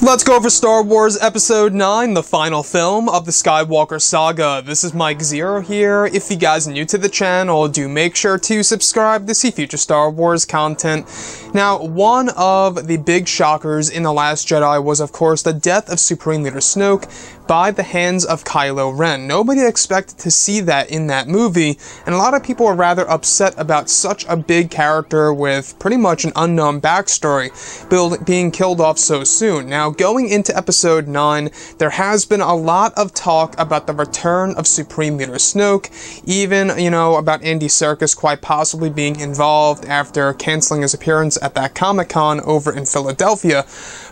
Let's go over Star Wars Episode 9, the final film of the Skywalker saga. This is Mike Zero here. If you guys are new to the channel, do make sure to subscribe to see future Star Wars content. Now, one of the big shockers in The Last Jedi was, of course, the death of Supreme Leader Snoke by the hands of Kylo Ren. Nobody expected to see that in that movie, and a lot of people were rather upset about such a big character with pretty much an unknown backstory being killed off so soon. Now, going into Episode 9, there has been a lot of talk about the return of Supreme Leader Snoke, even, about Andy Serkis quite possibly being involved after canceling his appearance at that Comic-Con over in Philadelphia.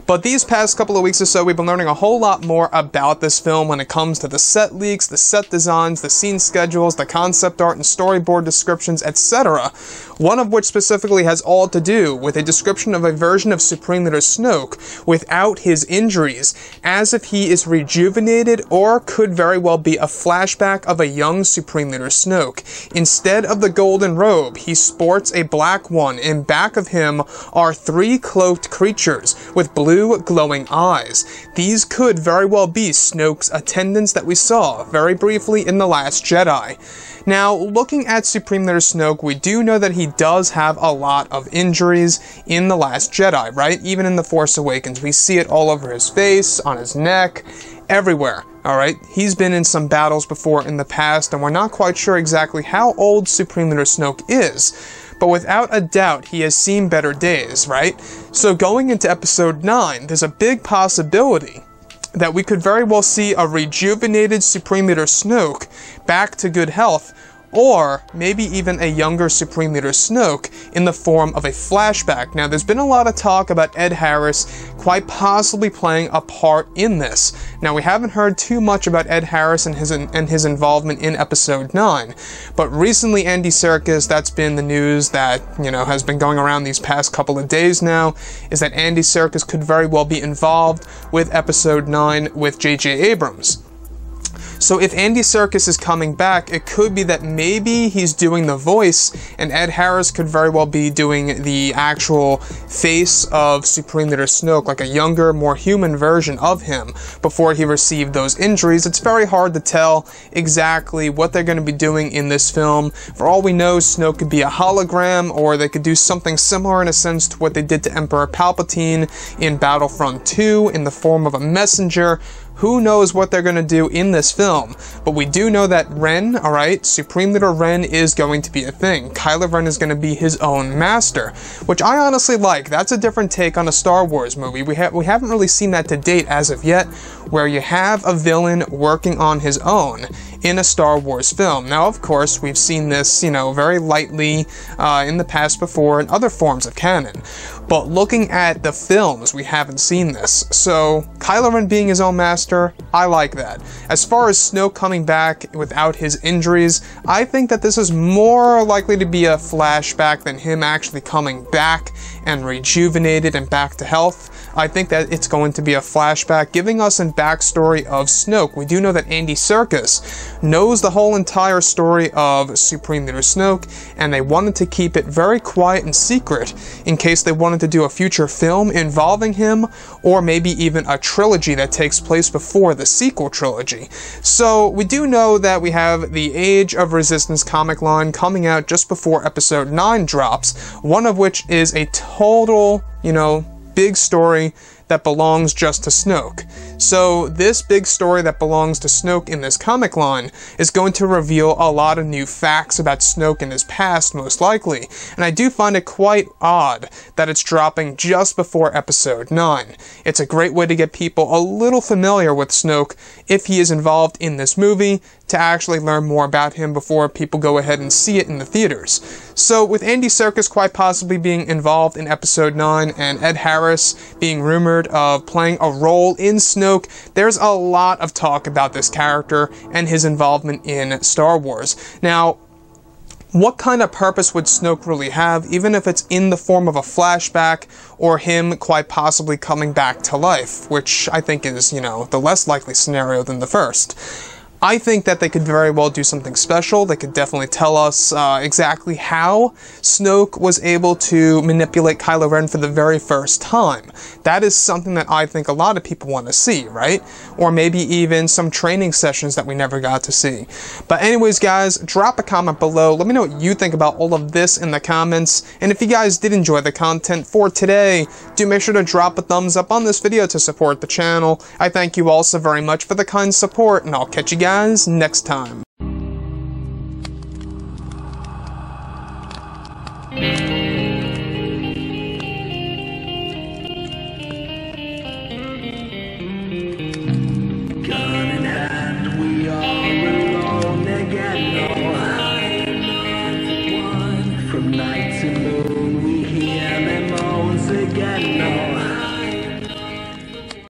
But these past couple of weeks or so, we've been learning a whole lot more about this film when it comes to the set leaks, the set designs, the scene schedules, the concept art and storyboard descriptions, etc. One of which specifically has all to do with a description of a version of Supreme Leader Snoke without his injuries, as if he is rejuvenated or could very well be a flashback of a young Supreme Leader Snoke. Instead of the golden robe, he sports a black one. In back of him are 3 cloaked creatures with blue glowing eyes. These could very well be Snoke's attendants that we saw very briefly in The Last Jedi. Now, looking at Supreme Leader Snoke, we do know that he does have a lot of injuries in The Last Jedi, right? Even in The Force Awakens, we see it all over his face, on his neck, everywhere. Alright, he's been in some battles before in the past, and we're not quite sure exactly how old Supreme Leader Snoke is. But without a doubt, he has seen better days, right? So going into Episode 9, there's a big possibility that we could very well see a rejuvenated Supreme Leader Snoke back to good health, or maybe even a younger Supreme Leader Snoke in the form of a flashback. Now, there's been a lot of talk about Ed Harris quite possibly playing a part in this. Now, we haven't heard too much about Ed Harris and his involvement in Episode 9, but recently Andy Serkis, that's been the news that, has been going around these past couple of days now, is that Andy Serkis could very well be involved with Episode 9 with J.J. Abrams. So if Andy Serkis is coming back, it could be that maybe he's doing the voice, and Ed Harris could very well be doing the actual face of Supreme Leader Snoke, like a younger, more human version of him, before he received those injuries. It's very hard to tell exactly what they're going to be doing in this film. For all we know, Snoke could be a hologram, or they could do something similar in a sense to what they did to Emperor Palpatine in Battlefront 2 in the form of a messenger. Who knows what they're going to do in this film, but we do know that Ren, alright, Supreme Leader Ren is going to be a thing. Kylo Ren is going to be his own master, which I honestly like. That's a different take on a Star Wars movie. We haven't really seen that to date as of yet, where you have a villain working on his own in a Star Wars film. Now, of course, we've seen this, very lightly in the past before in other forms of canon. But looking at the films, we haven't seen this. So, Kylo Ren being his own master, I like that. As far as Snoke coming back without his injuries, I think that this is more likely to be a flashback than him actually coming back and rejuvenated and back to health. I think that it's going to be a flashback, giving us a backstory of Snoke. We do know that Andy Serkis knows the whole entire story of Supreme Leader Snoke, and they wanted to keep it very quiet and secret in case they wanted to do a future film involving him, or maybe even a trilogy that takes place before the sequel trilogy. So we do know that we have the Age of Resistance comic line coming out just before Episode 9 drops, one of which is a total, big story that belongs just to Snoke. So this big story that belongs to Snoke in this comic line is going to reveal a lot of new facts about Snoke in his past, most likely, and I do find it quite odd that it's dropping just before Episode 9. It's a great way to get people a little familiar with Snoke if he is involved in this movie, to actually learn more about him before people go ahead and see it in the theaters. So with Andy Serkis quite possibly being involved in Episode 9 and Ed Harris being rumored of playing a role in Snoke, there's a lot of talk about this character and his involvement in Star Wars. Now, what kind of purpose would Snoke really have, even if it's in the form of a flashback or him quite possibly coming back to life, which I think is, the less likely scenario than the first. I think that they could very well do something special. They could definitely tell us exactly how Snoke was able to manipulate Kylo Ren for the very first time. That is something that I think a lot of people want to see, right? Or maybe even some training sessions that we never got to see. But anyways, guys, drop a comment below. Let me know what you think about all of this in the comments. And if you guys did enjoy the content for today, do make sure to drop a thumbs up on this video to support the channel. I thank you all so very much for the kind support, and I'll catch you guys next time.